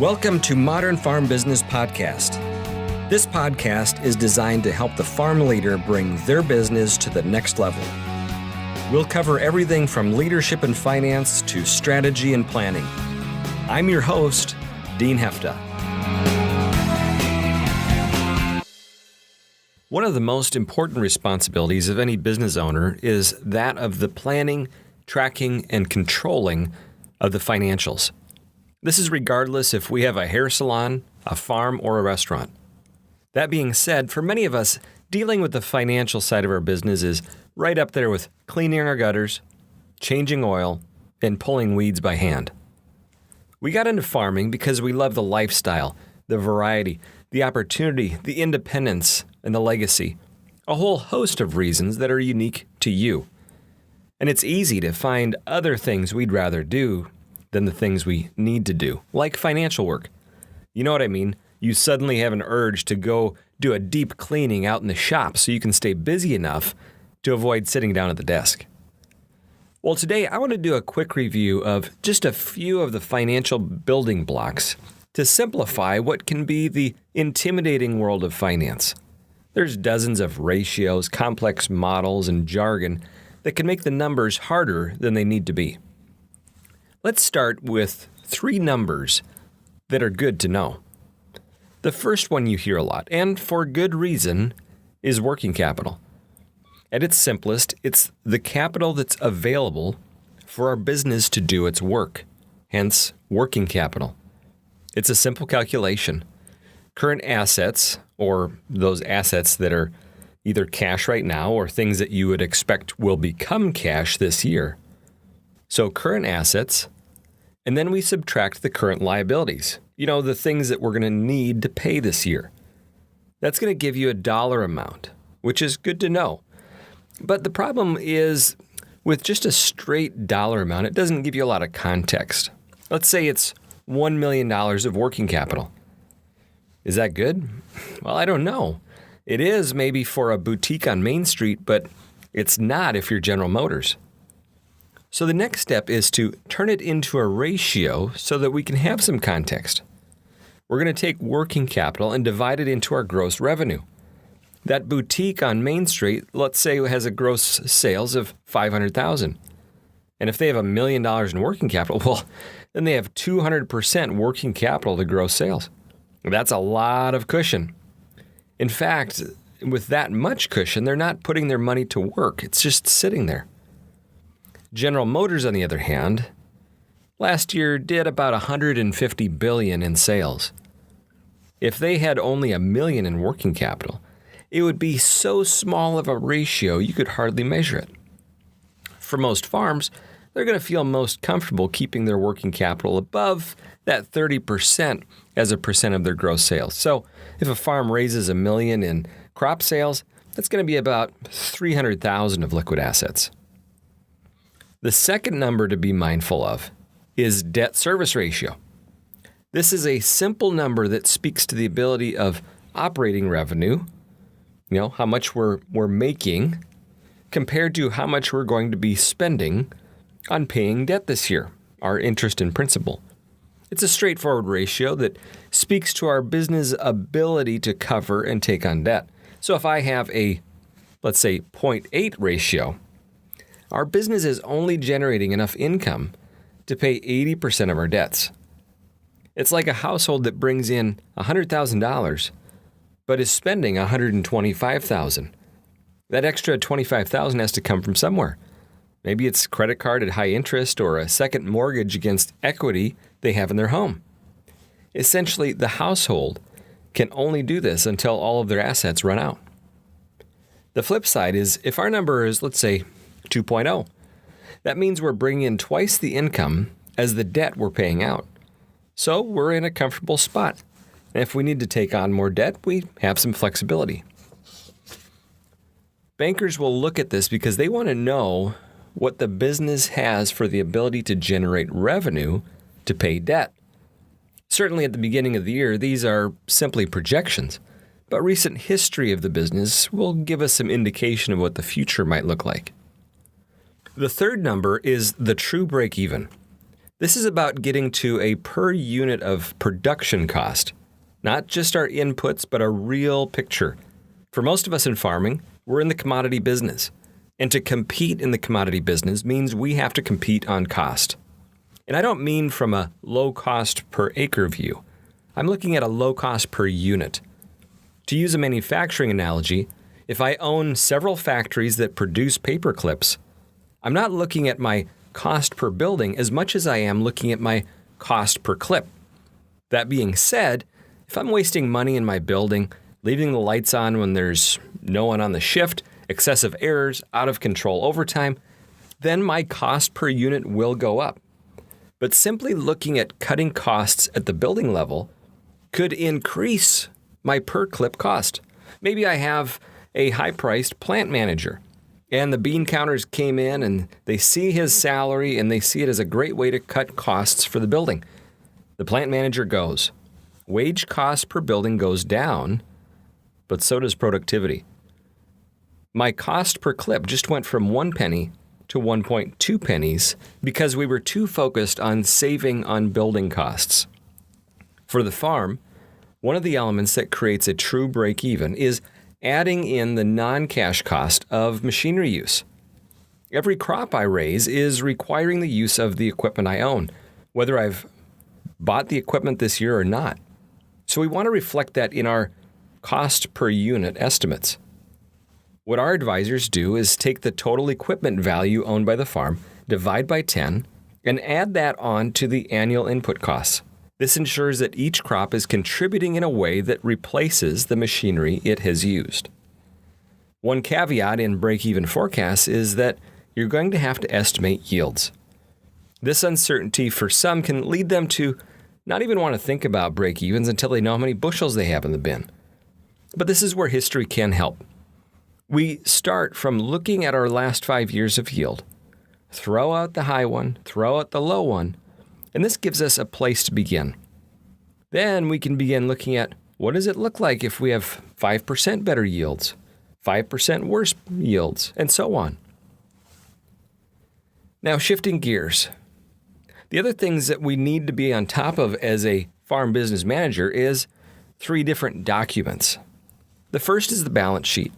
Welcome to Modern Farm Business Podcast. This podcast is designed to help the farm leader bring their business to the next level. We'll cover everything from leadership and finance to strategy and planning. I'm your host, Dean Hefta. One of the most important responsibilities of any business owner is that of the planning, tracking, and controlling of the financials. This is regardless if we have a hair salon, a farm, or a restaurant. That being said, for many of us, dealing with the financial side of our business is right up there with cleaning our gutters, changing oil, and pulling weeds by hand. We got into farming because we love the lifestyle, the variety, the opportunity, the independence, and the legacy. A whole host of reasons that are unique to you. And it's easy to find other things we'd rather do than the things we need to do, like financial work. You know what I mean? You suddenly have an urge to go do a deep cleaning out in the shop so you can stay busy enough to avoid sitting down at the desk. Well, today I want to do a quick review of just a few of the financial building blocks to simplify what can be the intimidating world of finance. There's dozens of ratios, complex models, and jargon that can make the numbers harder than they need to be. Let's start with 3 numbers that are good to know. The first one you hear a lot, and for good reason, is working capital. At its simplest, it's the capital that's available for our business to do its work, hence working capital. It's a simple calculation. Current assets, or those assets that are either cash right now or things that you would expect will become cash this year. So current assets, and then we subtract the current liabilities. You know, the things that we're going to need to pay this year. That's going to give you a dollar amount, which is good to know. But the problem is, with just a straight dollar amount, it doesn't give you a lot of context. Let's say it's $1 million of working capital. Is that good? Well, I don't know. It is maybe for a boutique on Main Street, but it's not if you're General Motors. So the next step is to turn it into a ratio so that we can have some context. We're going to take working capital and divide it into our gross revenue. That boutique on Main Street, let's say, has a gross sales of $500,000. And if they have $1 million in working capital, well, then they have 200% working capital to gross sales. That's a lot of cushion. In fact, with that much cushion, they're not putting their money to work. It's just sitting there. General Motors, on the other hand, last year did about $150 billion in sales. If they had only $1 million in working capital, it would be so small of a ratio you could hardly measure it. For most farms, they're going to feel most comfortable keeping their working capital above that 30% as a percent of their gross sales. So if a farm raises $1 million in crop sales, that's going to be about $300,000 of liquid assets. The second number to be mindful of is debt service ratio. This is a simple number that speaks to the ability of operating revenue, how much we're making, compared to how much we're going to be spending on paying debt this year, our interest and principal. It's a straightforward ratio that speaks to our business ability to cover and take on debt. So if I have a, let's say, 0.8 ratio, our business is only generating enough income to pay 80% of our debts. It's like a household that brings in $100,000, but is spending $125,000. That extra $25,000 has to come from somewhere. Maybe it's credit card at high interest or a second mortgage against equity they have in their home. Essentially, the household can only do this until all of their assets run out. The flip side is if our number is, let's say, 2.0, that means we're bringing in twice the income as the debt we're paying out. So we're in a comfortable spot. And if we need to take on more debt, we have some flexibility. Bankers will look at this because they want to know what the business has for the ability to generate revenue to pay debt. Certainly at the beginning of the year, these are simply projections, but recent history of the business will give us some indication of what the future might look like. The third number is the true breakeven. This is about getting to a per unit of production cost, not just our inputs, but a real picture. For most of us in farming, we're in the commodity business. And to compete in the commodity business means we have to compete on cost. And I don't mean from a low cost per acre view. I'm looking at a low cost per unit. To use a manufacturing analogy, if I own several factories that produce paper clips, I'm not looking at my cost per building as much as I am looking at my cost per clip. That being said, if I'm wasting money in my building, leaving the lights on when there's no one on the shift, excessive errors, out of control overtime, then my cost per unit will go up. But simply looking at cutting costs at the building level could increase my per clip cost. Maybe I have a high-priced plant manager and the bean counters came in and they see his salary and they see it as a great way to cut costs for the building. The plant manager goes. Wage cost per building goes down, but so does productivity. My cost per clip just went from 1 penny to 1.2 pennies because we were too focused on saving on building costs. For the farm, one of the elements that creates a true break-even is adding in the non-cash cost of machinery use. Every crop I raise is requiring the use of the equipment I own, whether I've bought the equipment this year or not. So we want to reflect that in our cost per unit estimates. What our advisors do is take the total equipment value owned by the farm, divide by 10, and add that on to the annual input costs. This ensures that each crop is contributing in a way that replaces the machinery it has used. One caveat in break-even forecasts is that you're going to have to estimate yields. This uncertainty for some can lead them to not even want to think about break-evens until they know how many bushels they have in the bin. But this is where history can help. We start from looking at our last 5 years of yield, throw out the high one, throw out the low one, and this gives us a place to begin. Then we can begin looking at what does it look like if we have 5% better yields, 5% worse yields, and so on. Now, shifting gears. The other things that we need to be on top of as a farm business manager is 3 different documents. The first is the balance sheet.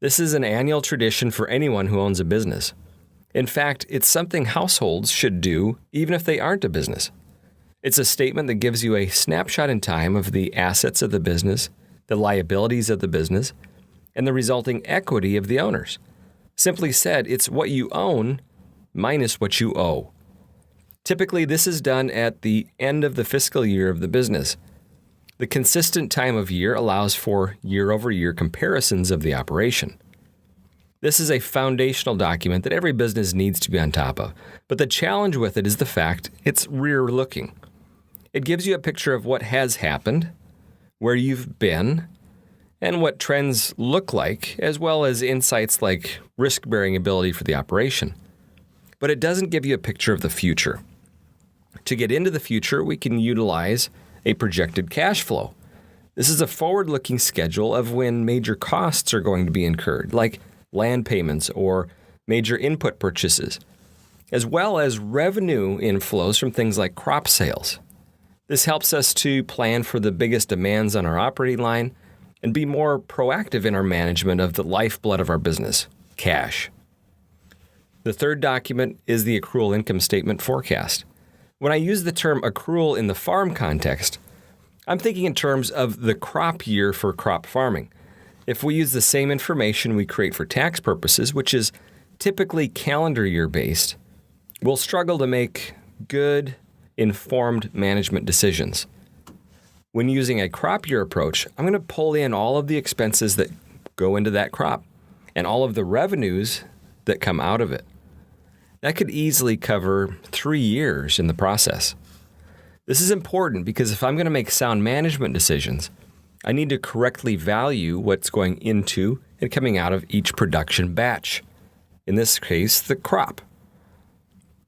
This is an annual tradition for anyone who owns a business. In fact, it's something households should do even if they aren't a business. It's a statement that gives you a snapshot in time of the assets of the business, the liabilities of the business, and the resulting equity of the owners. Simply said, it's what you own minus what you owe. Typically, this is done at the end of the fiscal year of the business. The consistent time of year allows for year-over-year comparisons of the operation. This is a foundational document that every business needs to be on top of, but the challenge with it is the fact it's rear-looking. It gives you a picture of what has happened, where you've been, and what trends look like, as well as insights like risk-bearing ability for the operation. But it doesn't give you a picture of the future. To get into the future, we can utilize a projected cash flow. This is a forward-looking schedule of when major costs are going to be incurred, like land payments or major input purchases, as well as revenue inflows from things like crop sales. This helps us to plan for the biggest demands on our operating line and be more proactive in our management of the lifeblood of our business, cash. The third document is the accrual income statement forecast. When I use the term accrual in the farm context, I'm thinking in terms of the crop year for crop farming. If we use the same information we create for tax purposes, which is typically calendar year based, we'll struggle to make good, informed management decisions. When using a crop year approach, I'm going to pull in all of the expenses that go into that crop and all of the revenues that come out of it. That could easily cover 3 years in the process. This is important because if I'm going to make sound management decisions, I need to correctly value what's going into and coming out of each production batch. In this case, the crop.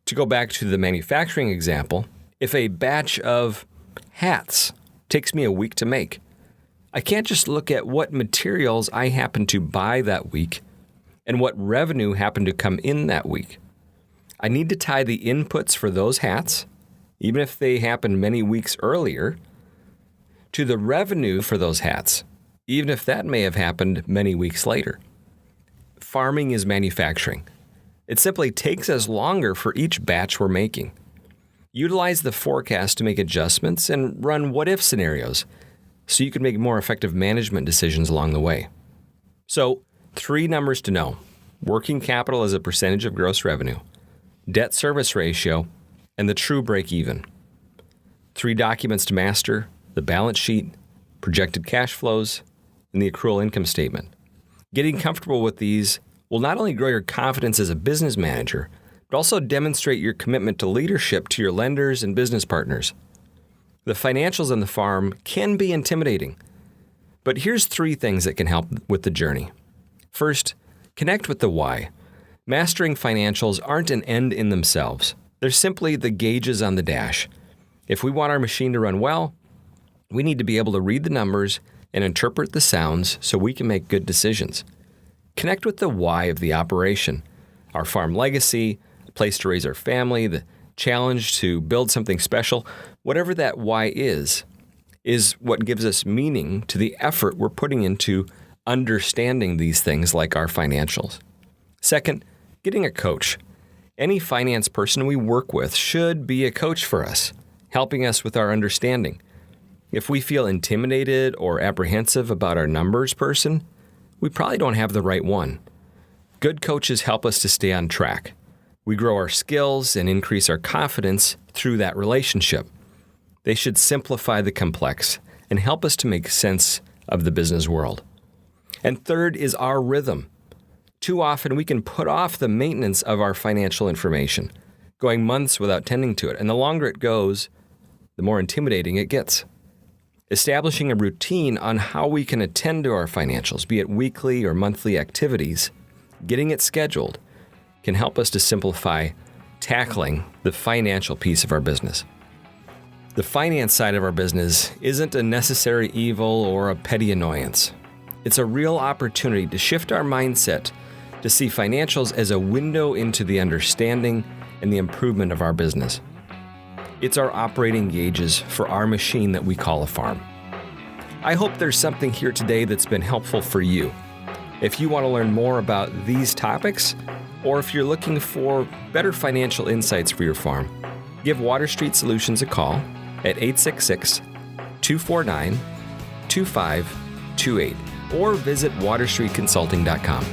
To go back to the manufacturing example, if a batch of hats takes me a week to make, I can't just look at what materials I happen to buy that week and what revenue happened to come in that week. I need to tie the inputs for those hats even if they happened many weeks earlier, to the revenue for those hats, even if that may have happened many weeks later. Farming is manufacturing. It simply takes us longer for each batch we're making. Utilize the forecast to make adjustments and run what-if scenarios so you can make more effective management decisions along the way. So, 3 numbers to know: working capital as a percentage of gross revenue, debt service ratio, and the true break-even. 3 documents to master: the balance sheet, projected cash flows, and the accrual income statement. Getting comfortable with these will not only grow your confidence as a business manager, but also demonstrate your commitment to leadership to your lenders and business partners. The financials on the farm can be intimidating, but here's 3 things that can help with the journey. First, connect with the why. Mastering financials aren't an end in themselves. They're simply the gauges on the dash. If we want our machine to run well, we need to be able to read the numbers and interpret the sounds so we can make good decisions. Connect with the why of the operation: our farm legacy, a place to raise our family, the challenge to build something special. Whatever that why is what gives us meaning to the effort we're putting into understanding these things like our financials. Second, getting a coach. Any finance person we work with should be a coach for us, helping us with our understanding. If we feel intimidated or apprehensive about our numbers person, we probably don't have the right one. Good coaches help us to stay on track. We grow our skills and increase our confidence through that relationship. They should simplify the complex and help us to make sense of the business world. And third is our rhythm. Too often we can put off the maintenance of our financial information, going months without tending to it. And the longer it goes, the more intimidating it gets. Establishing a routine on how we can attend to our financials, be it weekly or monthly activities, getting it scheduled, can help us to simplify tackling the financial piece of our business. The finance side of our business isn't a necessary evil or a petty annoyance. It's a real opportunity to shift our mindset to see financials as a window into the understanding and the improvement of our business. It's our operating gauges for our machine that we call a farm. I hope there's something here today that's been helpful for you. If you want to learn more about these topics, or if you're looking for better financial insights for your farm, give Water Street Solutions a call at 866-249-2528 or visit waterstreetconsulting.com.